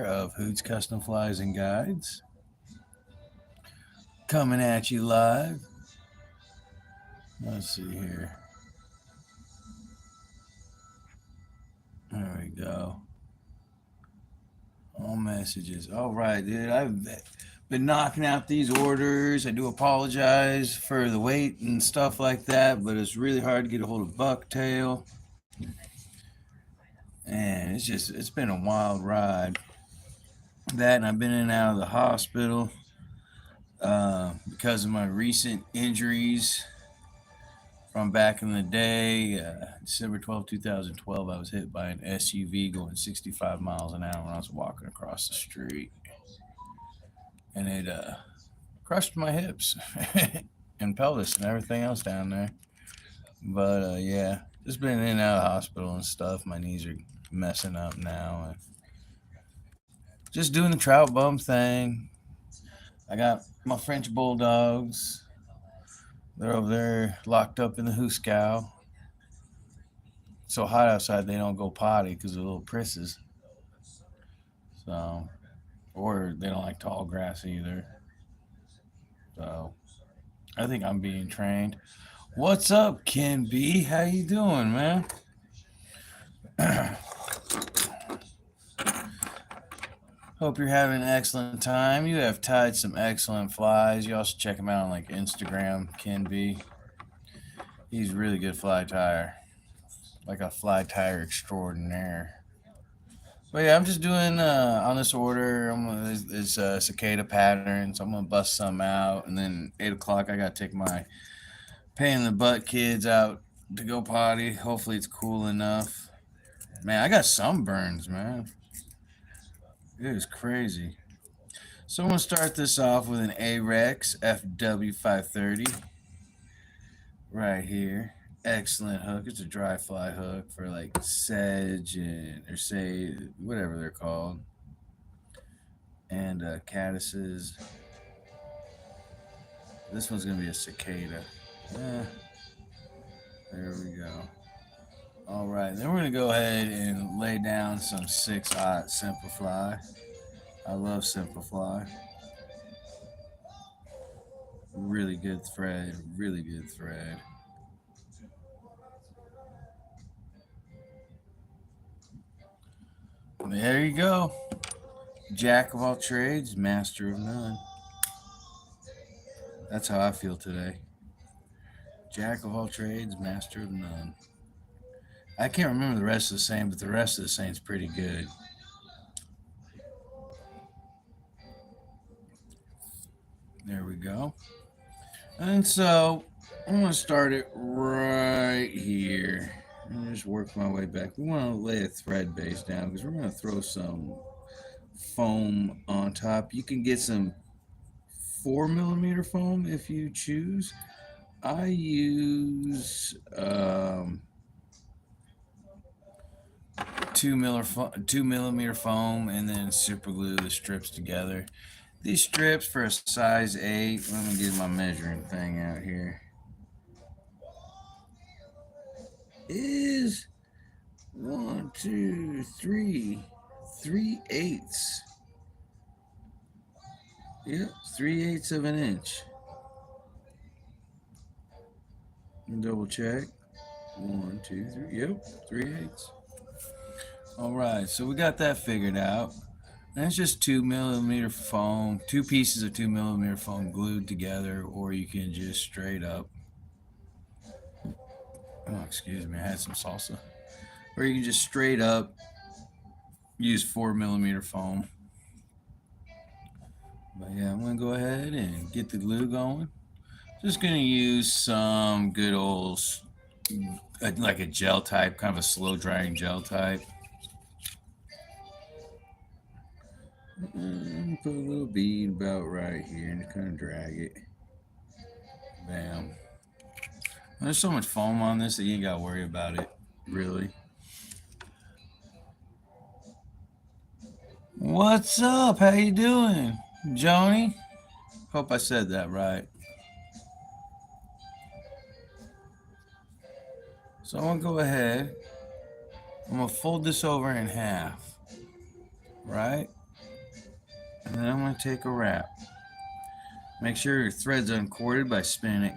of HOOT'S Custom Flies and Guides, coming at you live. Let's see here. There we go. All messages. All right, dude. I've been knocking out these orders. I do apologize for the wait and stuff like that, but it's really hard to get a hold of Bucktail. And it's been a wild ride. That, and I've been in and out of the hospital because of my recent injuries from back in the day. December 12th, 2012, I was hit by an SUV going 65 miles an hour when I was walking across the street. And it crushed my hips and pelvis and everything else down there. But yeah, just been in and out of the hospital and stuff. My knees are messing up now. And just doing the trout bum thing. I got my French bulldogs. They're over there locked up in the hooscow. It's so hot outside they don't go potty because they're little prisses. So, or they don't like tall grass either. So, I think I'm being trained. What's up, Ken B? How you doing, man? Hope you're having an excellent time. You have tied some excellent flies. You also check him out on like Instagram, Ken B. He's a really good fly tire, like a fly tire extraordinaire. But yeah, I'm just doing on this order. It's cicada patterns. I'm gonna bust some out, and then 8 o'clock I gotta take my pain in the butt kids out to go potty. Hopefully it's cool enough. Man, I got sunburns, man. It is crazy. So I'm gonna start this off with an A-Rex FW530 right here. Excellent hook. It's a dry fly hook for like sedge and or say whatever they're called, and caddises. This one's gonna be a cicada. There we go. All right, then we're gonna go ahead and lay down some 6/0 Simplify. I love Simplify. Really good thread. Really good thread. There you go. Jack of all trades, master of none. That's how I feel today. Jack of all trades, master of none. I can't remember the rest of the saying, but the rest of the saying's pretty good. There we go. And so I'm going to start it right here. And just work my way back. We want to lay a thread base down because we're going to throw some foam on top. You can get some 4mm foam if you choose. I use 2mm foam and then super glue the strips together. These strips for a size 8, let me get my measuring thing out here, is 1, 2, 3, 3/8. Yep, 3/8 of an inch. Double check. 1, 2, 3. Yep, 3/8. All right, so we got that figured out. And it's just 2mm foam, 2 pieces of 2mm foam glued together, or you can just straight up. Oh, excuse me, I had some salsa. Or you can just straight up use 4mm foam. But yeah, I'm gonna go ahead and get the glue going. Just gonna use some good old, like a gel type, kind of a slow drying gel type. And put a little bead about right here and kind of drag it. Bam. There's so much foam on this that you ain't gotta worry about it, really. What's up? How you doing, Joni? Hope I said that right. So I'm gonna go ahead. I'm gonna fold this over in half, right? And then I'm going to take a wrap. Make sure your thread's uncorded by spinning it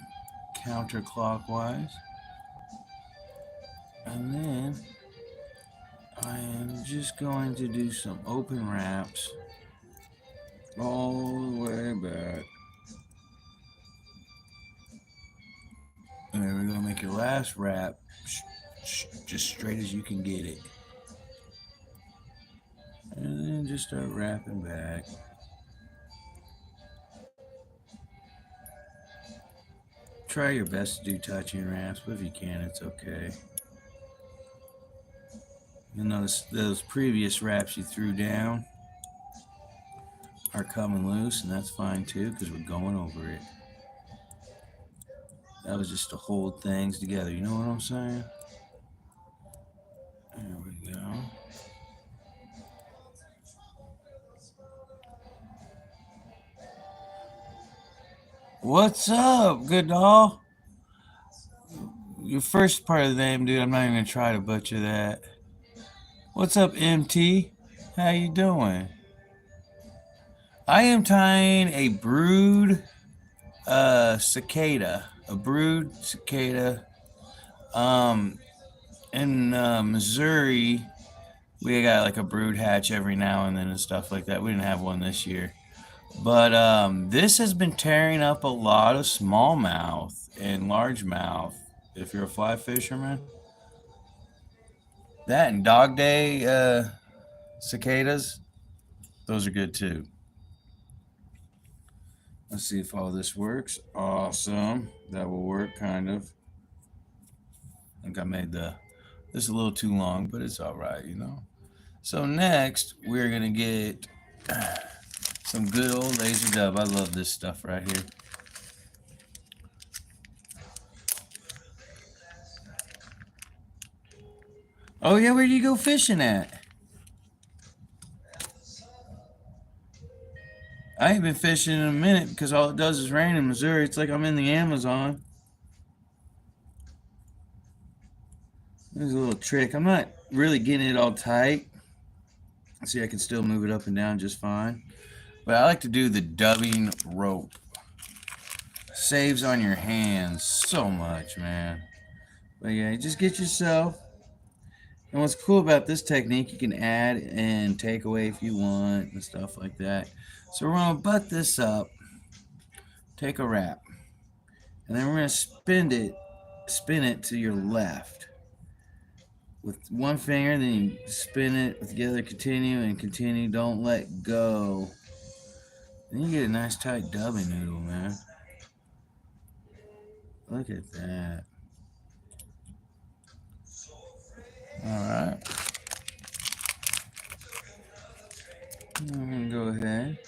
counterclockwise. And then I am just going to do some open wraps all the way back. And then we're going to make your last wrap just straight as you can get it. And then just start wrapping back. Try your best to do touching wraps, but if you can, it's okay. And those previous wraps you threw down are coming loose, and that's fine too, because we're going over it. That was just to hold things together, you know what I'm saying? There we go. What's up, good doll? Your first part of the name, dude, I'm not even going to try to butcher that. What's up, MT? How you doing? I am tying a brood cicada. A brood cicada. In Missouri, we got like a brood hatch every now and then and stuff like that. We didn't have one this year. But this has been tearing up a lot of smallmouth and largemouth. If you're a fly fisherman, that and dog day cicadas, those are good too. Let's see if all this works. Awesome. That will work, kind of. I think I made this a little too long, but it's all right, you know. So next, we're going to get some good old laser dub. I love this stuff right here. Oh, yeah, where do you go fishing at? I ain't been fishing in a minute because all it does is rain in Missouri. It's like I'm in the Amazon. There's a little trick. I'm not really getting it all tight. See, I can still move it up and down just fine. But I like to do the dubbing rope. Saves on your hands so much, man. But yeah, just get yourself. And what's cool about this technique, you can add and take away if you want and stuff like that. So we're going to butt this up. Take a wrap. And then we're going to spin it to your left. With one finger, then you spin it with the other, continue and continue. Don't let go. Then you get a nice tight dubbing noodle, man. Look at that. Alright. I'm going to go ahead.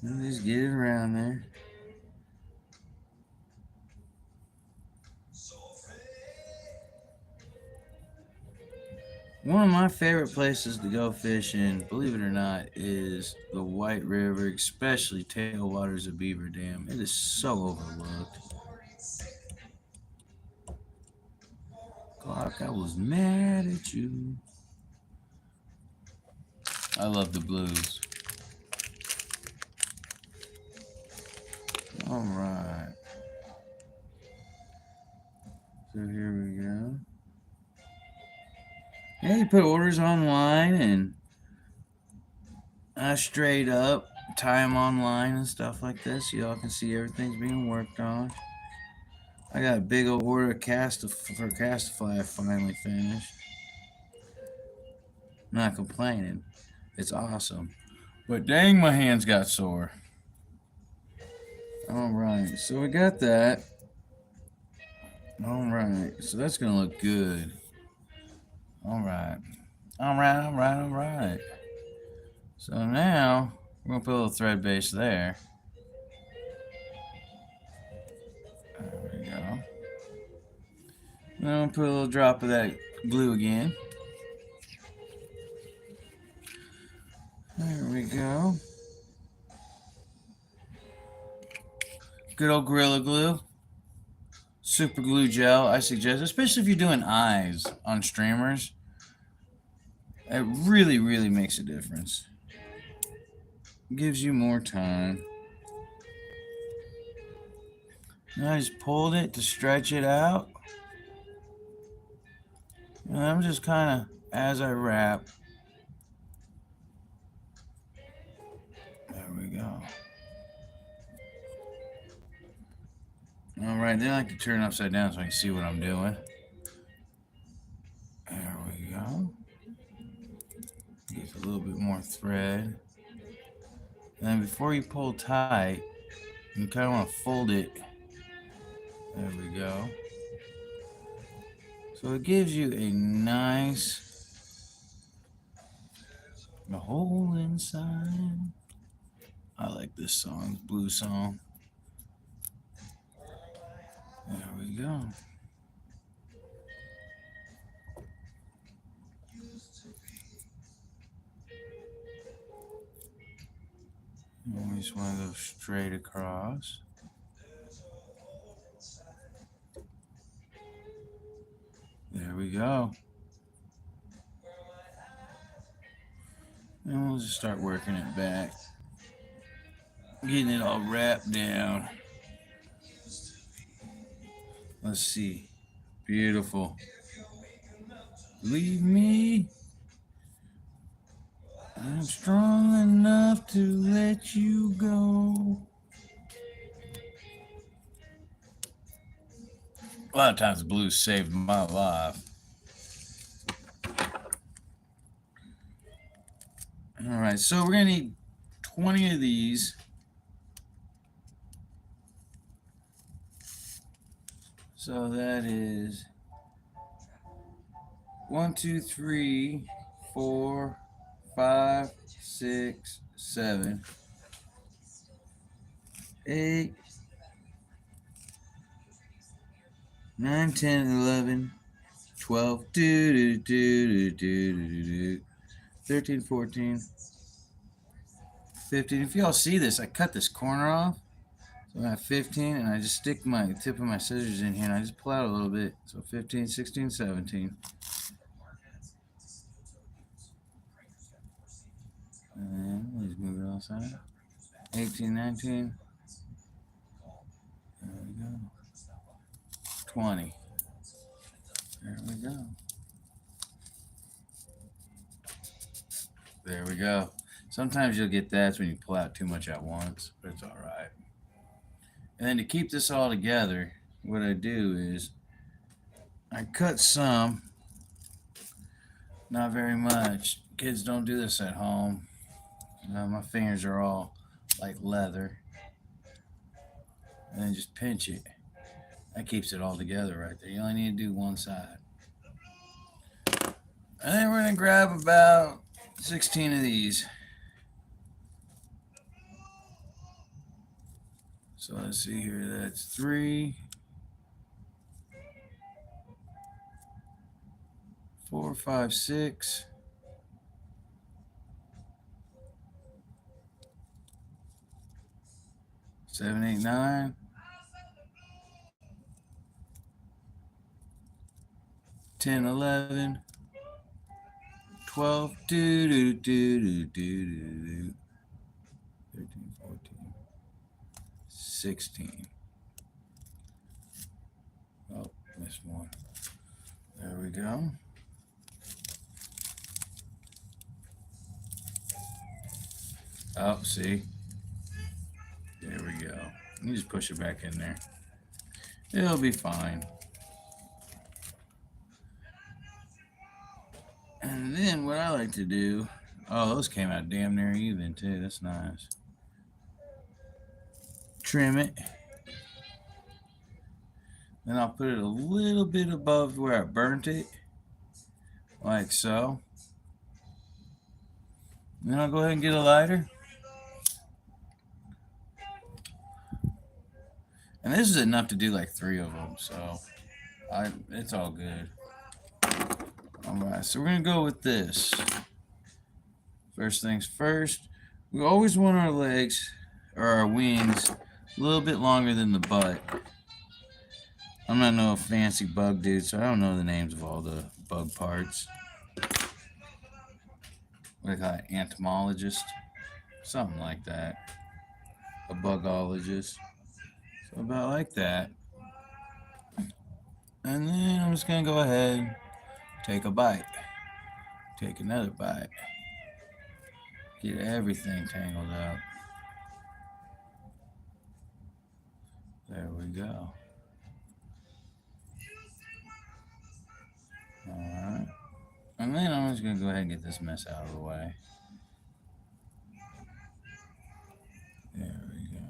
And just get it around there. One of my favorite places to go fishing, believe it or not, is the White River, especially Tailwaters of Beaver Dam. It is so overlooked. Clark, I was mad at you. I love the blues. All right. So here we go. Yeah, you put orders online and straight up tie them online and stuff like this. So y'all can see everything's being worked on. I got a big old order for Castify I finally finished. I'm not complaining. It's awesome. But dang, my hands got sore. Alright, so we got that. Alright, so that's going to look good. Alright. Alright. So now, we're going to put a little thread base there. There we go. Then I'm going to put a little drop of that glue again. There we go. Good old Gorilla Glue. super glue gel, I suggest, especially if you're doing eyes on streamers. It really, really makes a difference. Gives you more time. Now I just pulled it to stretch it out. And I'm just kind of, as I wrap. There we go. Alright, then I like to turn it upside down so I can see what I'm doing. There we go. Get a little bit more thread. And then before you pull tight, you kind of want to fold it. There we go. So it gives you a nice hole inside. I like this song, Blue Song. There we go. And we just want to go straight across. There we go. And we'll just start working it back. Getting it all wrapped down. Let's see. Beautiful. Leave me. I'm strong enough to let you go. A lot of times the blues saved my life. All right, so we're going to need 20 of these. So that is 1, 2, 3, 4, 5, 6, 7, 8, 9, 10, 11, 12, 13, 14, 15. If y'all see this, I cut this corner off. So I have 15, and I just stick my tip of my scissors in here, and I just pull out a little bit. So 15, 16, 17. And then let's move it outside. 18, 19. There we go. 20. There we go. There we go. Sometimes you'll get that when you pull out too much at once, but it's all right. And then to keep this all together, what I do is I cut some, not very much. Kids don't do this at home. My fingers are all like leather. And then just pinch it. That keeps it all together right there. You only need to do one side. And then we're going to grab about 16 of these. So let's see here. That's 3, 4, 5, 6. 7, 8, 9. 10, 11. 12. 13, 14. 16. Oh, missed one. There we go. Oh, see? There we go. You just push it back in there. It'll be fine. And then what I like to do, oh, those came out damn near even too. That's nice. Trim it. Then I'll put it a little bit above where I burnt it, like so. Then I'll go ahead and get a lighter. And this is enough to do like 3 of them, so it's all good. All right, so we're going to go with this. First things first, we always want our legs, or our wings, a little bit longer than the butt. I'm not no fancy bug dude, so I don't know the names of all the bug parts. What do they call it? Entomologist? Something like that. A bugologist. So about like that. And then I'm just going to go ahead, take a bite. Take another bite. Get everything tangled up. There we go. Alright. And then I'm just going to go ahead and get this mess out of the way. There we go.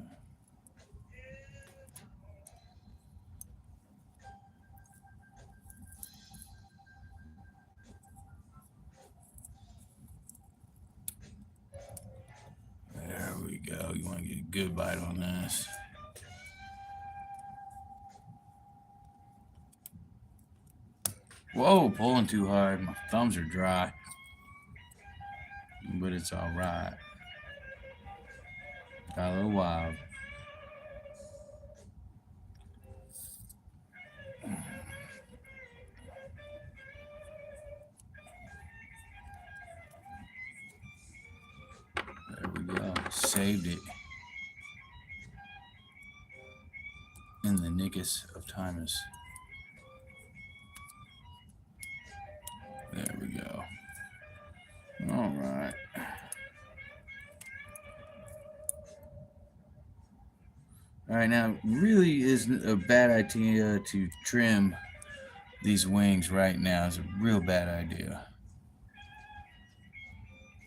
There we go. You want to get a good bite on this. Whoa, pulling too hard. My thumbs are dry. But it's alright. Got a little wild. There we go. Saved it. In the nickest of times. There we go. Alright. Alright, now really isn't a bad idea to trim these wings right now. It's a real bad idea.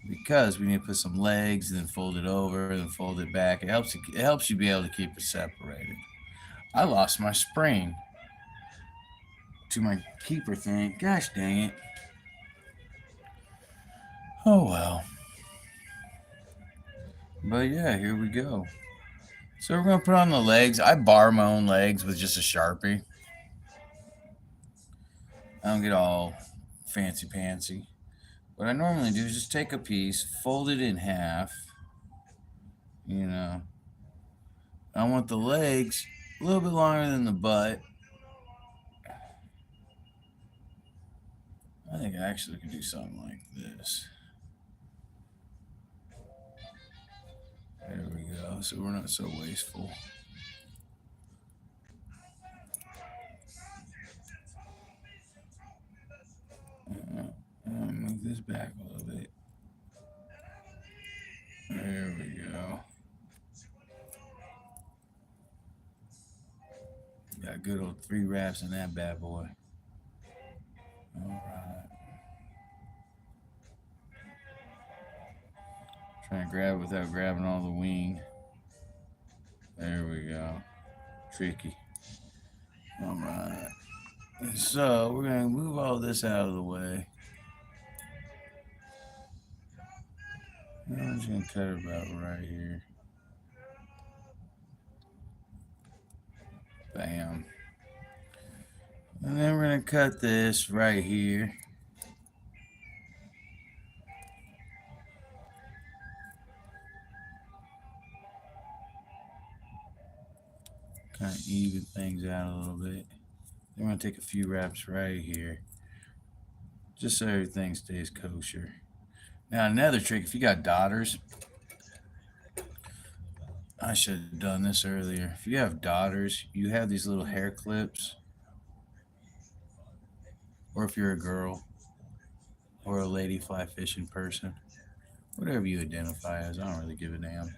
Because we need to put some legs and then fold it over and then fold it back. It helps you be able to keep it separated. I lost my spring to my keeper thing. Gosh dang it. Oh well. But yeah, here we go. So we're going to put on the legs. I bar my own legs with just a Sharpie. I don't get all fancy-pantsy. What I normally do is just take a piece, fold it in half. You know. I want the legs a little bit longer than the butt. I think I actually could do something like this. There we go. So we're not so wasteful. Move this back a little bit. There we go. Got good old 3 wraps in that bad boy. All right. Trying to grab it without grabbing all the wing. There we go. Tricky. All right. So we're going to move all this out of the way. I'm just going to cut it about right here. Bam. And then we're going to cut this right here. Kind of even things out a little bit. Then we're going to take a few wraps right here. Just so everything stays kosher. Now another trick, if you got daughters, I should have done this earlier. If you have daughters, you have these little hair clips. Or if you're a girl or a lady fly fishing person, whatever you identify as, I don't really give a damn.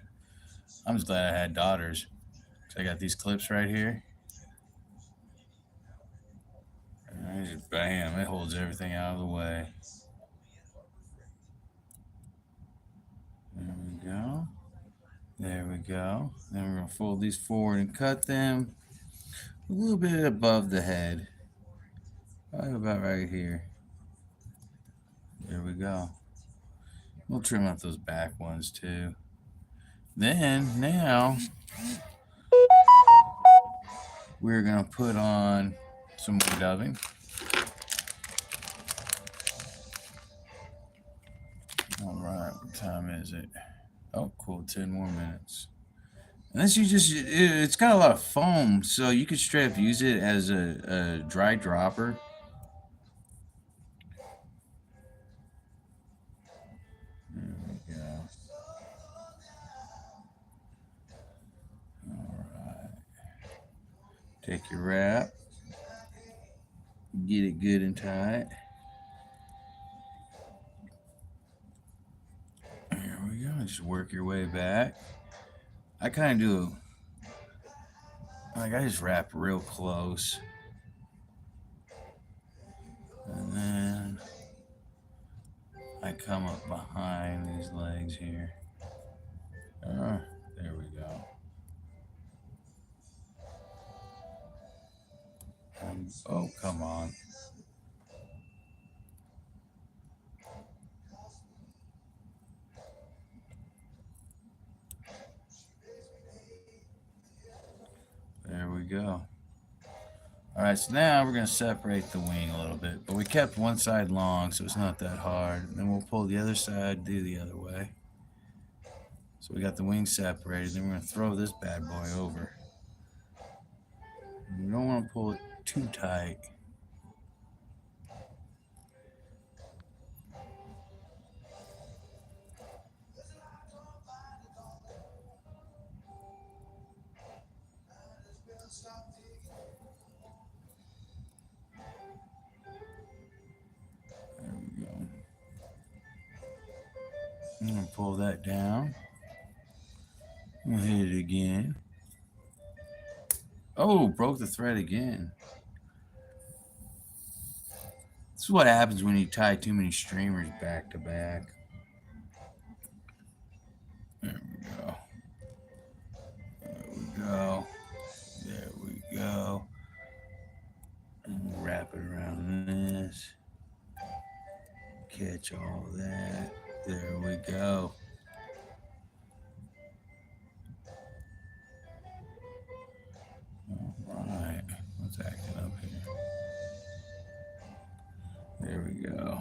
I'm just glad I had daughters. So I got these clips right here. And just bam, it holds everything out of the way. There we go. There we go. Then we're going to fold these forward and cut them a little bit above the head. Probably about right here. There we go. We'll trim out those back ones too. Then, now, we're going to put on some more dubbing. All right, what time is it? Oh, cool, 10 more minutes. And this it's got a lot of foam, so you could straight up use it as a dry dropper. There we go. All right. Take your wrap, get it good and tight. There we go. Just work your way back. I kind of do, like, I just wrap real close. And then I come up behind these legs here. Oh, there we go. Oh, come on. There we go. All right, so now we're going to separate the wing a little bit, but we kept one side long, so it's not that hard. And then we'll pull the other side, do the other way. So we got the wing separated. Then we're going to throw this bad boy over. You don't want to pull it too tight. There we go. I'm going to pull that down. We'll hit it again. Oh, broke the thread again. This is what happens when you tie too many streamers back to back. There we go. There we go. There we go. And we'll wrap it around this. Catch all that. There we go. All right. What's acting up here? There we go.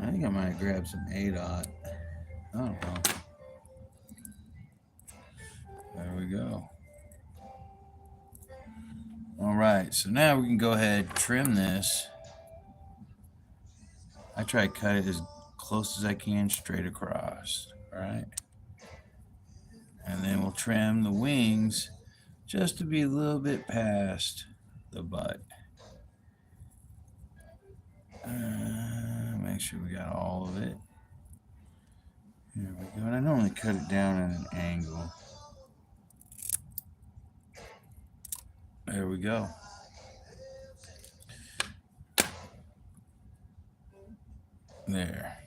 I think I might grab some ADOT. I don't know. There we go. All right, so now we can go ahead and trim this. I try to cut it as close as I can straight across, all right? And then we'll trim the wings just to be a little bit past the butt. Make sure we got all of it. There we go. And I normally cut it down at an angle. There we go. There.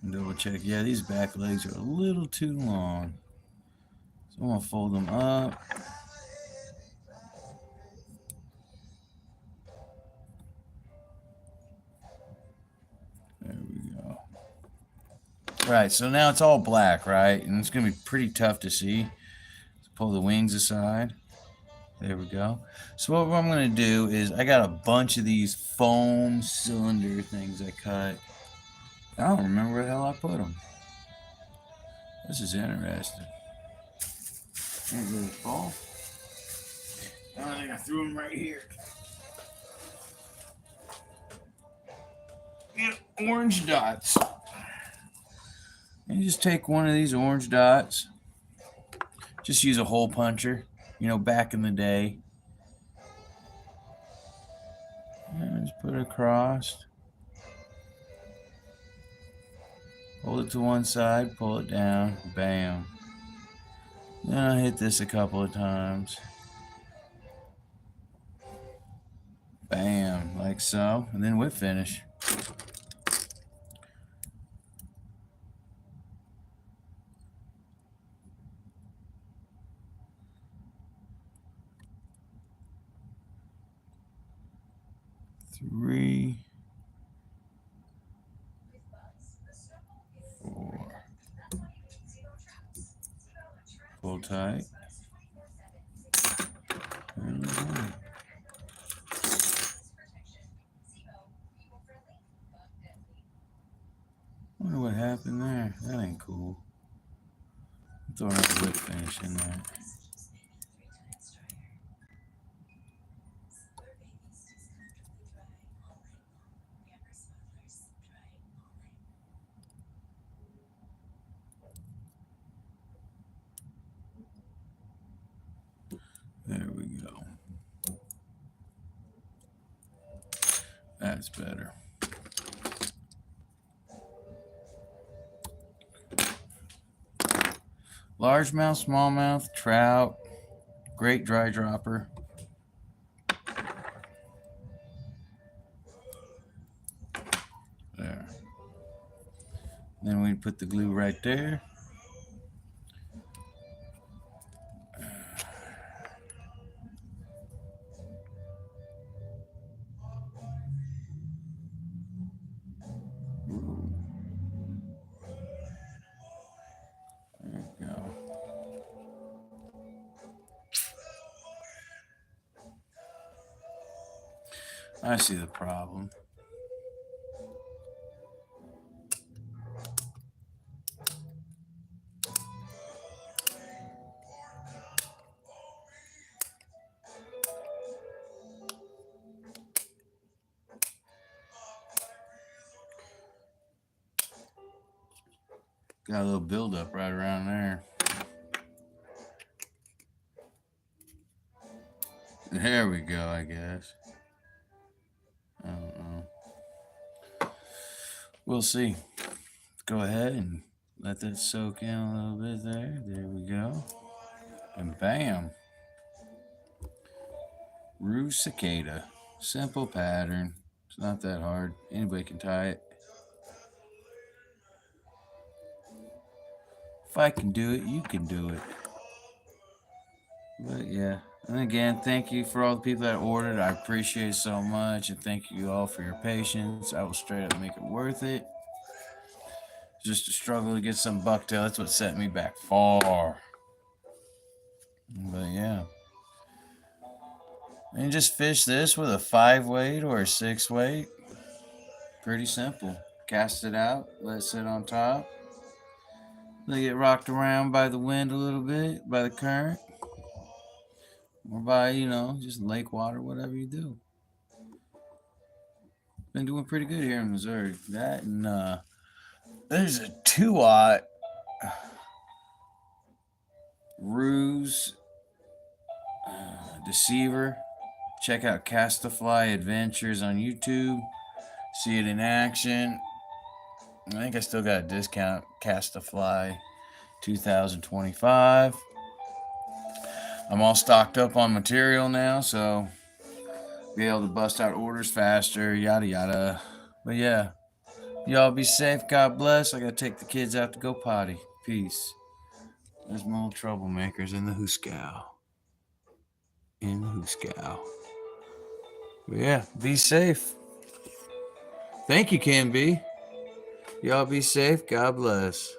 Double check. Yeah, these back legs are a little too long. So I'm going to fold them up. There we go. Right, so now it's all black, right? And it's going to be pretty tough to see. So pull the wings aside. There we go. So what I'm going to do is I got a bunch of these foam cylinder things I cut. I don't remember where the hell I put them. This is interesting. Can't really fall. I think I threw them right here. Get orange dots. And you just take one of these orange dots. Just use a hole puncher. You know, back in the day. And just put it across. Hold it to one side, pull it down, bam. Then I hit this a couple of times. Bam, like so. And then whip finish. Three, 4. Pull tight. happened there? That ain't cool. I'm throwing a whip finish in there. There we go. That's better. Largemouth, smallmouth, trout, great dry dropper. There. Then we put the glue right there. There we go. I see the problem. Got a little buildup right around there. There we go, I guess. I don't know. We'll see. Let's go ahead and let that soak in a little bit there. There we go. And bam. Rue cicada. Simple pattern. It's not that hard. Anybody can tie it. If I can do it, you can do it. But yeah. And again, thank you for all the people that ordered. I appreciate it so much. And thank you all for your patience. I will straight up make it worth it. Just a struggle to get some bucktail. That's what set me back far. But yeah. And you just fish this with a 5-weight or a 6-weight. Pretty simple. Cast it out. Let it sit on top. Let it get rocked around by the wind a little bit, by the current. Or by, just lake water, whatever you do. Been doing pretty good here in Missouri. That and there's a 2-aught ruse deceiver. Check out Castafly Adventures on YouTube. See it in action. I think I still got a discount. Castafly 2025. I'm all stocked up on material now, so be able to bust out orders faster, yada yada. But yeah, y'all be safe. God bless. I gotta take the kids out to go potty. Peace. There's my little troublemakers in the hooskow. But yeah, be safe. Thank you, Can Be. Y'all be safe. God bless.